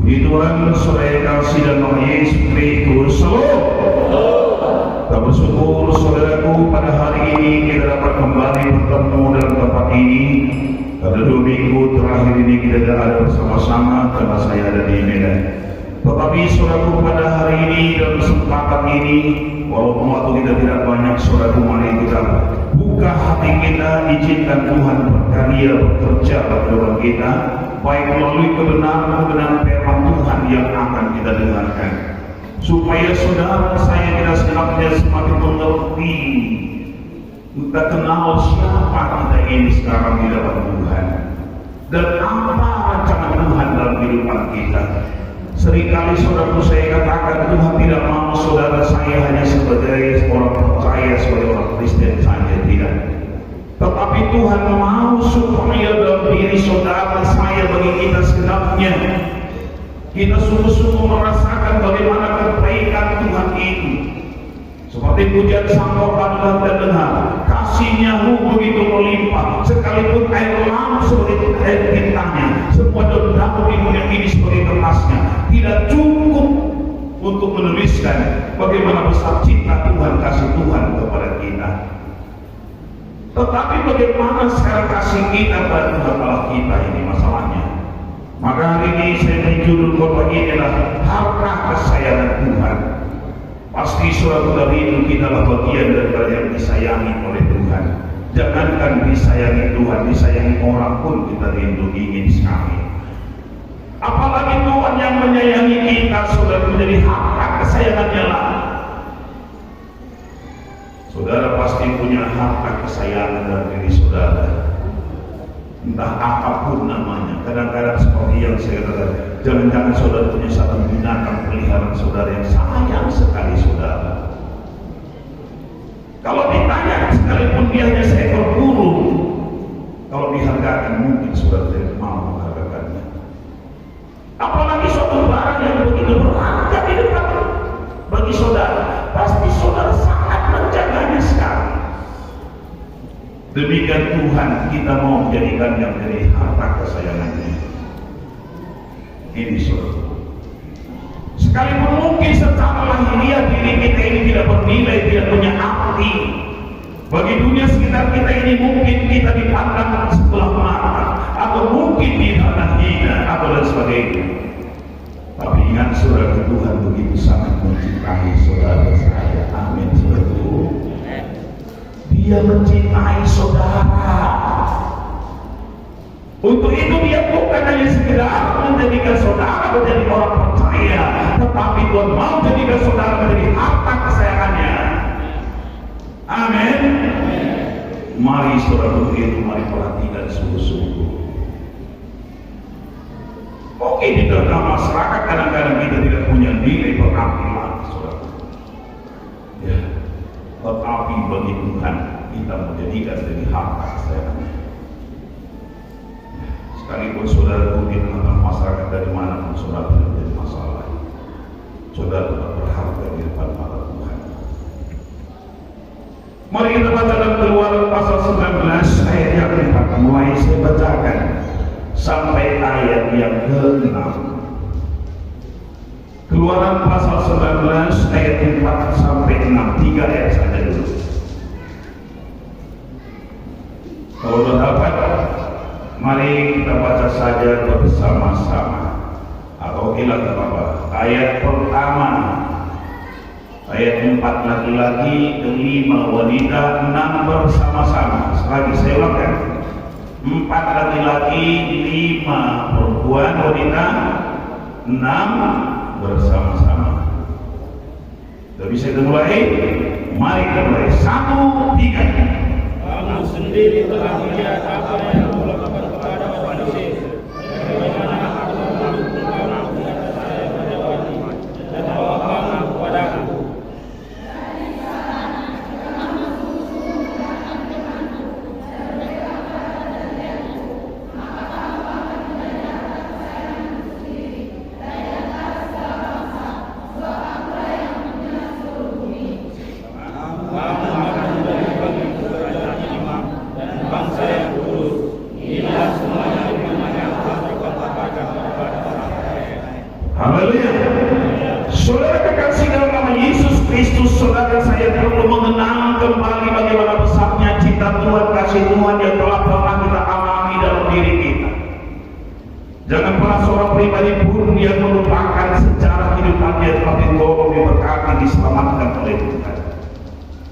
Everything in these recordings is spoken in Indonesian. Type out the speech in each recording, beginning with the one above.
Tuhan saudara kasih dan Tuhan Yesus Kristus. Kita bersyukur saudaraku pada hari ini kita dapat kembali bertemu dalam tempat ini. Pada 2 minggu terakhir ini kita tidak ada bersama-sama karena saya ada di Medan. Tetapi saudaraku pada hari ini dalam kesempatan ini, walaupun waktu kita tidak banyak, saudaraku mari kita buka hati kita, izinkan Tuhan berkarya bekerja dalam kita, baik melalui kebenaran firman Tuhan yang akan kita dengarkan, supaya saudara saya kita segenapnya semakin mengerti, kita kenal siapa kita ini sekarang di dalam Tuhan dan apa rancangan Tuhan dalam kehidupan kita. Seringkali saudaraku saya katakan Tuhan tidak mau saudara saya hanya sebagai orang percaya, sebagai orang Kristen saja, tidak. Tetapi Tuhan mau supaya dalam diri saudara saya, bagi kita segenapnya, kita sungguh-sungguh merasakan bagaimana kebaikan Tuhan itu. Seperti pujian sang Bapa dan dengar, kasih-Nya begitu melimpah, sekalipun air laut sebagai air bintangnya, semua daun di dunia ini sebagai kertasnya, tidak cukup untuk menuliskan bagaimana besar cinta Tuhan, kasih Tuhan kepada kita. Tetapi bagaimana sekarang kasih kita pada Tuhan Allah kita ini masalahnya. Maka hari ini saya menjudul khotbah ini adalah harta kesayangan Tuhan. Pasti suatu dari itu kita adalah bagian daripada yang disayangi oleh Tuhan. Jangankan disayangi Tuhan, disayangi orang pun kita rindu ingin sekali. Apalagi Tuhan yang menyayangi kita, saudara, menjadi harta kesayangannya lah. Saudara pasti punya harta kesayangan dalam diri saudara, entah apapun namanya. Kadang-kadang seperti yang saya katakan, jangan-jangan saudara punya satu binatang peliharaan saudara yang sayang sekali saudara. Kalau ditanya, sekalipun dia hanya seekor burung, kalau dihargakan mungkin saudara tidak mau menghargakannya. Apalagi suatu barang yang begitu berharga di depan bagi saudara, pasti saudara sangat menjaganya sekali. Demikian Tuhan kita mau menjadikan yang menjadi harta kesayangannya. Ini saudara. Sekalipun mungkin secara lahiriah diri kita ini tidak bernilai, tidak punya arti. Bagi dunia sekitar kita ini mungkin kita dipandang sebelah mata, atau mungkin dipandang hina, atau dan sebagainya. Tapi ingat saudara, Tuhan begitu sangat mencintai saudara saya. Amin saudara. Dia mencintai saudara. Untuk itu dia bukan hanya sekedar menjadikan saudara menjadi orang percaya, tetapi Tuhan mau menjadikan saudara menjadi harta kesayangannya. Amin. Mari saudara begitu, mari perhatikan sungguh-sungguh. Oke, di dalam masyarakat kadang-kadang kita tidak punya nilai berarti lagi, saudara. Ya, tetapi bagi Tuhan kita menjadikan dari harta kesayangannya. Sekalipun saudara di tengah masyarakat dari mana pun saudara tidak menjadi masalah, saudara tetap berharga di depan mata Tuhan. Mari kita baca dalam Keluaran pasal 19 ayat yang 4. Mulai saya bacakan sampai ayat yang ke-6. Keluaran pasal 19 ayat 4 sampai 6. 3 ayat saja dulu. Kalau sudah dapat, mari kita baca saja bersama-sama. Atau hilang apa-apa. Ayat pertama, ayat 4 laki-laki, 5 wanita, 6 bersama-sama. Sekali saya ulangkan, 4 laki-laki, 5 perempuan, wanita, 6 bersama-sama. Sudah bisa kita mulai? Mari kita mulai. 1, 3. Kamu sendiri telah melihat apa yang aku lakukan kepada manusia, bagaimana aku memperlakukan kamu di atas saya menjawabnya, dan bawa kamu kepadaku. Kamu akan menjadi bagiku kerajaan imam dan bangsa yang kudus. Haleluya. Saudara kekasih dalam nama Yesus Kristus, saudara, saya perlu mengenang kembali bagaimana besarnya cinta Tuhan, kasih Tuhan yang telah pernah kita alami dalam diri kita. Jangan pernah seorang pribadi pun yang melupakan sejarah hidupannya telah ditolong, diberkati, diselamatkan oleh Tuhan.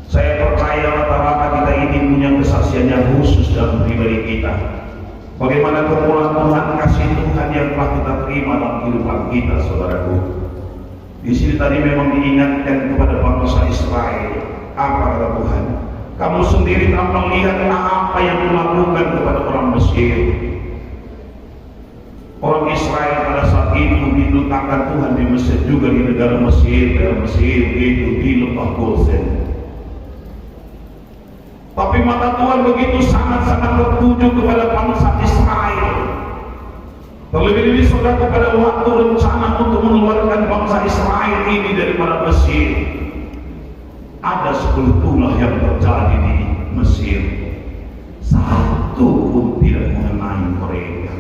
Saya percaya rata-rata kita ini punya kesaksian yang khusus dalam pribadi kita. Bagaimana kemurahan Tuhan, kasih Tuhan yang telah kita terima dalam kehidupan kita, saudaraku. Di sini tadi memang diingatkan kepada bangsa Israel. Apa kata Tuhan? Kamu sendiri telah melihat apa yang dilakukan kepada orang Mesir. Orang Israel pada saat itu diletakkan Tuhan di Mesir, juga di negara Mesir, daerah Mesir itu di lembah Gosen. Tapi mata Tuhan begitu sangat-sangat tertuju kepada bangsa Israel. Terlebih-lebih saudara, kepada waktu rencana untuk mengeluarkan bangsa Israel ini daripada Mesir. Ada 10 tulah yang terjadi di Mesir. Satu pun tidak mengenai mereka.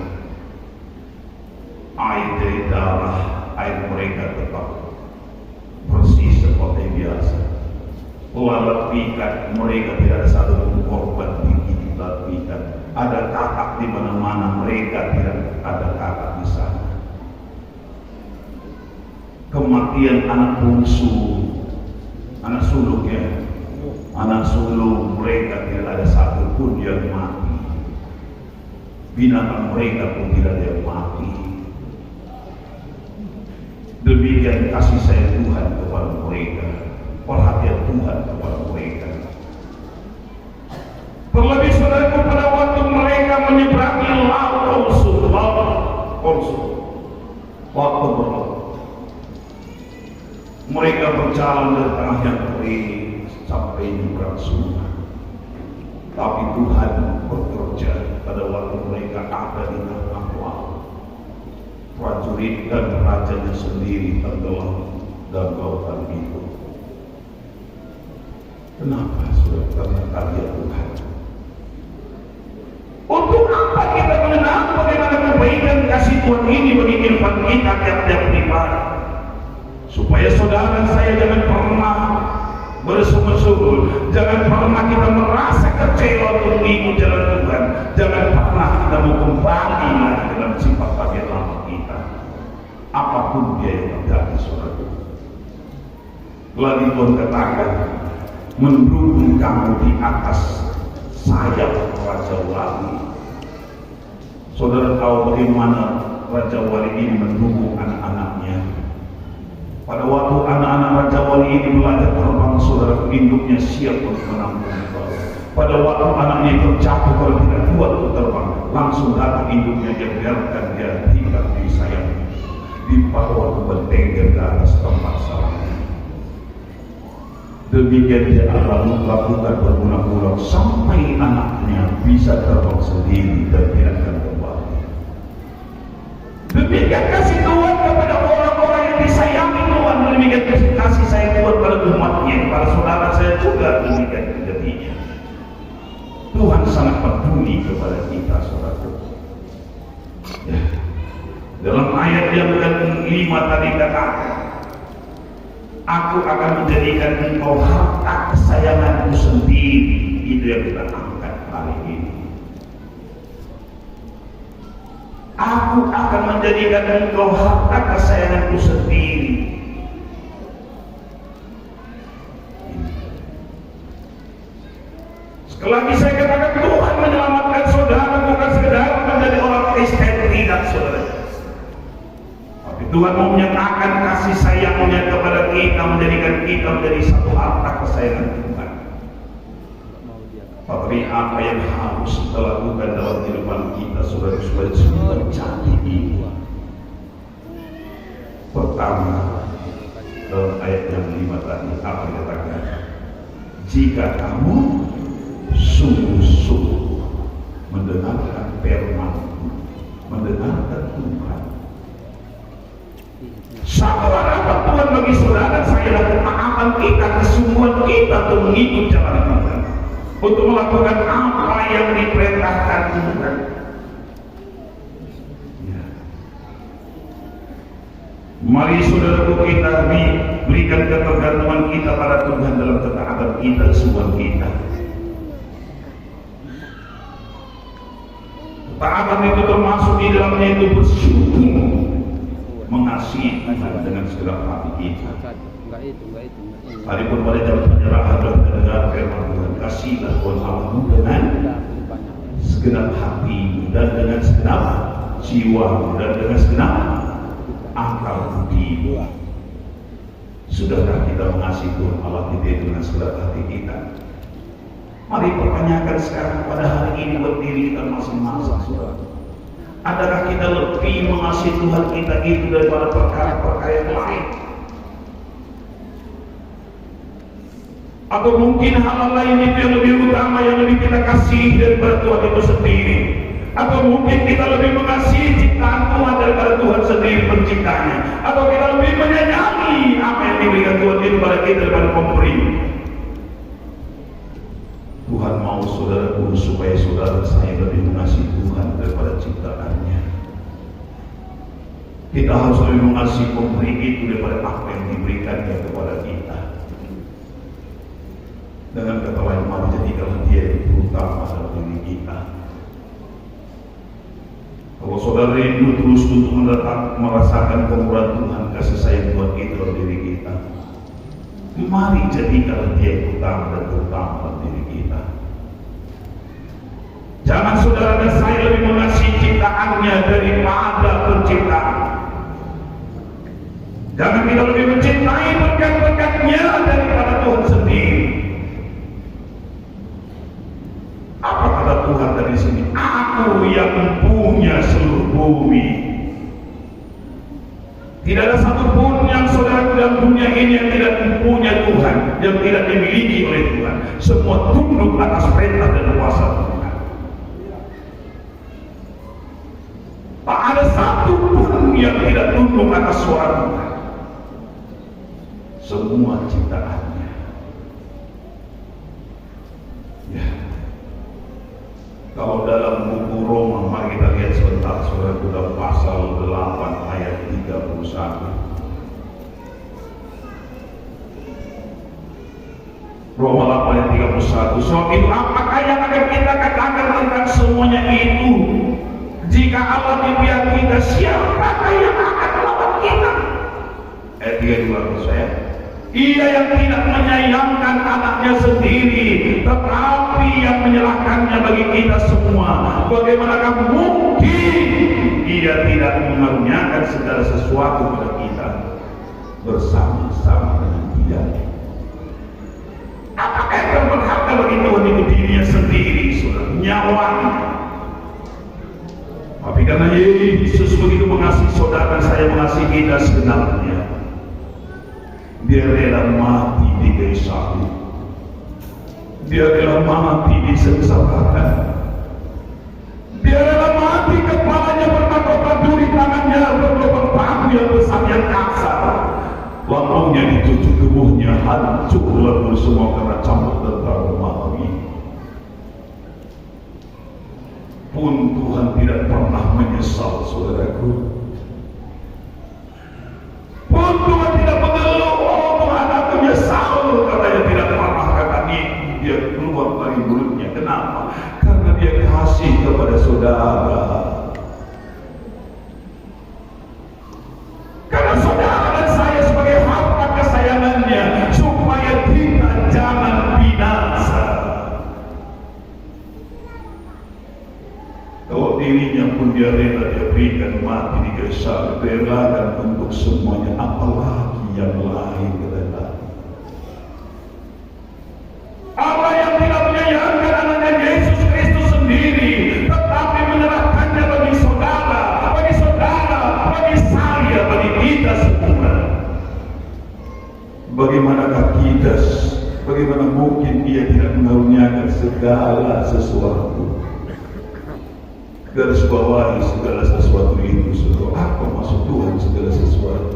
Air dari darah, air mereka tetap bersih seperti biasa. Lalat ikan mereka tidak ada satu pun korban digigit lalat ikan. Ada kakak di mana-mana, mereka tidak ada kakak di sana. Kematian anak bungsu, anak sulung ya, anak sulung mereka tidak ada satu pun yang mati. Binatang mereka pun tidak ada yang mati. Demikian kasih sayang Tuhan kepada mereka, perhatian Tuhan kepada mereka. Terlebih saudara, pada waktu mereka menyeberangi laut Korsu, waktu berlalu, mereka berjalan dari tanah yang kering sampai nyebrang sungai. Tapi Tuhan bekerja pada waktu mereka ada di tengah laut. Prajurit dan rajanya sendiri tenggelam dalam lautan itu. Kenapa saudara? Karena karya Tuhan. Untuk apa kita mengenal bagaimana kebaikan kasih Tuhan ini bagi kehidupan kita tiap-tiap pribadi? Supaya saudara saya jangan pernah bersungut-sungut, jangan pernah kita merasa kecewa untuk mengikut jalan Tuhan, jangan pernah kita mau kembali lagi dalam sifat bagian lama kita. Apapun dia yang terjadi, saudara. Lagi Tuhan katakan, mendukung kamu di atas sayap Raja Wali. Saudara tahu bagaimana Raja Wali ini mendukung anak-anaknya. Pada waktu anak-anak Raja Wali ini belajar terbang, saudara, induknya siap untuk menampung. Pada waktu anaknya terjatuh kalau tidak kuat untuk terbang, langsung datang induknya, dia biarkan dia tinggal di sayapnya, dibawa ke bertengger ke atas tempat sarangnya. Demikian dia akan melakukan berbulan-bulan sampai anaknya bisa terbang sendiri dan tidak akan kembali. Demikian kasih Tuhan kepada orang-orang yang disayangi Tuhan. Demikian kasih sayang Tuhan pada umatnya, kepada saudara saya juga demikian terjadinya. Tuhan sangat peduli kepada kita, saudara. Ya. Dalam ayat yang ke-5 tadi katakan, aku akan menjadikan engkau harta kesayanganku sendiri. Itu yang kita angkat hari ini. Aku akan menjadikan engkau harta kesayanganku sendiri. Sekali lagi saya katakan, Tuhan menyelamatkan saudara bukan sekedar menjadi orang Kristen, tidak, saudara. Tuhan mau menyatakan kasih sayangnya kepada kita, menjadikan kita menjadi satu harta kesayangan Tuhan. Tapi apa yang harus kita lakukan dalam kehidupan kita, saudara, supaya semua jadi ini? Pertama, dalam ayat yang 5 tadi, apa dikatakan? Jika kamu sungguh-sungguh mendengarkan firman-Ku, mendengarkan Tuhan. Sabar apa Tuhan bagi saudara saya dan ketaatan kita, kesungguhan kita untuk mengikut jalan Tuhan, untuk melakukan apa yang diperintahkan Tuhan. Ya. Mari saudaraku kita berikan ketergantungan kita pada Tuhan dalam ketaatan kita, semua kita. Ketaatan itu termasuk di dalamnya itu bersyukur, mengasihi Tuhan dengan segenap hati kita. Hari pun pada jam penyerahan dan mendengar firman Tuhan, kasihlah Tuhan Allahmu dengan segenap hatimu dan dengan segenap jiwamu dan dengan segenap akal budimu. Sudahkah kita mengasihi Tuhan Allah kita dengan segenap hati kita? Mari pertanyakan sekarang pada hari ini buat diri kita masing-masing, saudara. Adakah kita lebih mengasihi Tuhan kita itu daripada perkara-perkara yang lain? Atau mungkin hal lain itu yang lebih utama, yang lebih kita kasih daripada Tuhan itu sendiri? Atau mungkin kita lebih mengasihi ciptaan Tuhan daripada Tuhan sendiri penciptanya? Atau kita lebih menyayangi apa yang diberikan Tuhan itu pada kita daripada pemberi? Tuhan mau saudaraku supaya saudara saya lebih mengasihi Tuhan daripada ciptaannya. Kita harus lebih mengasihi pemberi itu daripada apa yang diberikannya kepada kita. Dengan kata lain, mari jadikanlah dia yang terutama dalam diri kita. Kalau saudara rindu terus untuk merasakan kemurahan Tuhan, kasih sayang Tuhan itu dalam diri kita, mari jadikanlah dia yang utama dan terutama dalam diri kita. Jangan saudara dan saya lebih mengasihi ciptaannya daripada penciptaan. Jangan kita lebih mencintai berkat-berkatnya daripada Tuhan sendiri. Apa kata Tuhan dari sini? Aku yang punya seluruh bumi. Tidak ada satupun yang saudara dalam dunia ini yang tidak punya Tuhan, yang tidak dimiliki oleh Tuhan. Semua tunduk atas perintah dan kuasa Tuhan. Tak ada satupun yang tidak tunduk atas suara Tuhan. Semua ciptaannya. Ya. Kalau dalam buku Roma, mari kita lihat sebentar, saudara, dalam pasal 8 ayat 31. Roma 8 ayat 31. Sebab itu apakah yang akan kita katakan tentang semuanya itu? Jika Allah di pihak kita, siapakah yang akan melawan kita? Ayat 32 saya. Ia yang tidak menyayangkan anaknya sendiri, tetapi yang menyerahkannya bagi kita semua. Bagaimanakah mungkin Ia tidak mengaruniakan segala sesuatu kepada kita bersama-sama dengan Dia? Apakah yang berharga bagi Tuhan itu dirinya sendiri, saudara, nyawanya? Tapi karena Yesus begitu mengasihi saudara dan saya mengasihi kita sebenarnya, Dia rela mati di kayu salib. Dia rela mati di sengsara. Dia rela mati, kepalanya bermahkota duri, tangannya berlubang paku yang besar yang kasar. Lambungnya dituju, tubuhnya hancur lalu semua karena cambuk tentara Romawi. Pun Tuhan tidak pernah menyesal, saudaraku. Pun Tuhan tidak mengeluh, oh Tuhan aku menyesal, karena Dia tidak pernah kata dia keluar dari mulutnya. Kenapa? Karena Dia kasih kepada saudara. Karena saudara dan saya sebagai harta kesayangannya, supaya kita jangan binasa. Kalau dirinya pun Dia rela, Dia berikan mati di kayu salib, relakan untuk semuanya, apalagi yang lain kata. Allah yang tidak menyayangkan anaknya Yesus Kristus sendiri, tetapi menyerahkannya bagi saudara, bagi saya, bagi kita semua. Bagaimana mungkin Dia tidak mengaruniakan segala sesuatu? Garis bawahi segala sesuatu itu, saudara. Apa maksud Tuhan segala sesuatu?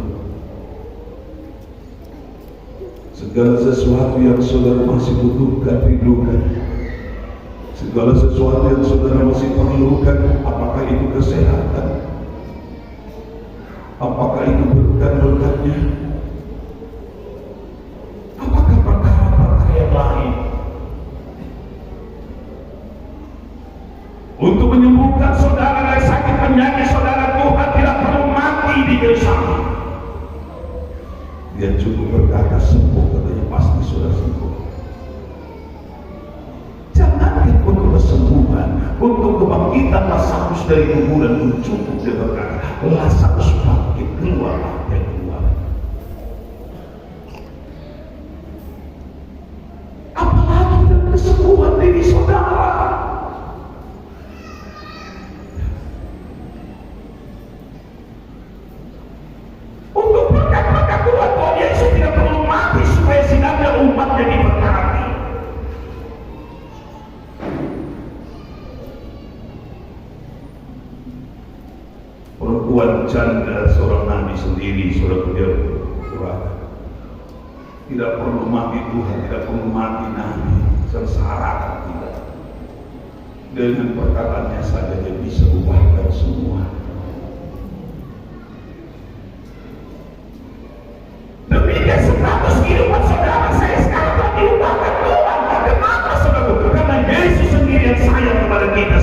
Segala sesuatu yang saudara masih butuhkan, rindukan. Segala sesuatu yang saudara masih perlukan. Apakah itu kesehatan? Apakah itu berkat Dia cukup berkata sembuh, katanya pasti sudah sembuh. Jangankan untuk kesembuhan, untuk kebangkitan Lazarus dari kuburan pun cukup. Dia berkata, Lazarus bangkit, keluar. Apalagi dengan kesembuhan diri saudara. Untuk berkat-berkat Tuhan, Tuhan Yesus tidak perlu mati supaya sidangnya umatnya diberkati. Perempuan janda seorang nabi sendiri, saudara berdoa. Tidak perlu mati Tuhan, tidak perlu mati nabi, sengsara tidak. Dengan perkataannya saja dia bisa ubahkan semua. Demikian status kehidupan saudara saya sekarang telah diubahkan Tuhan. Kenapa saudara? Karena Yesus sendiri yang sayang kepada kita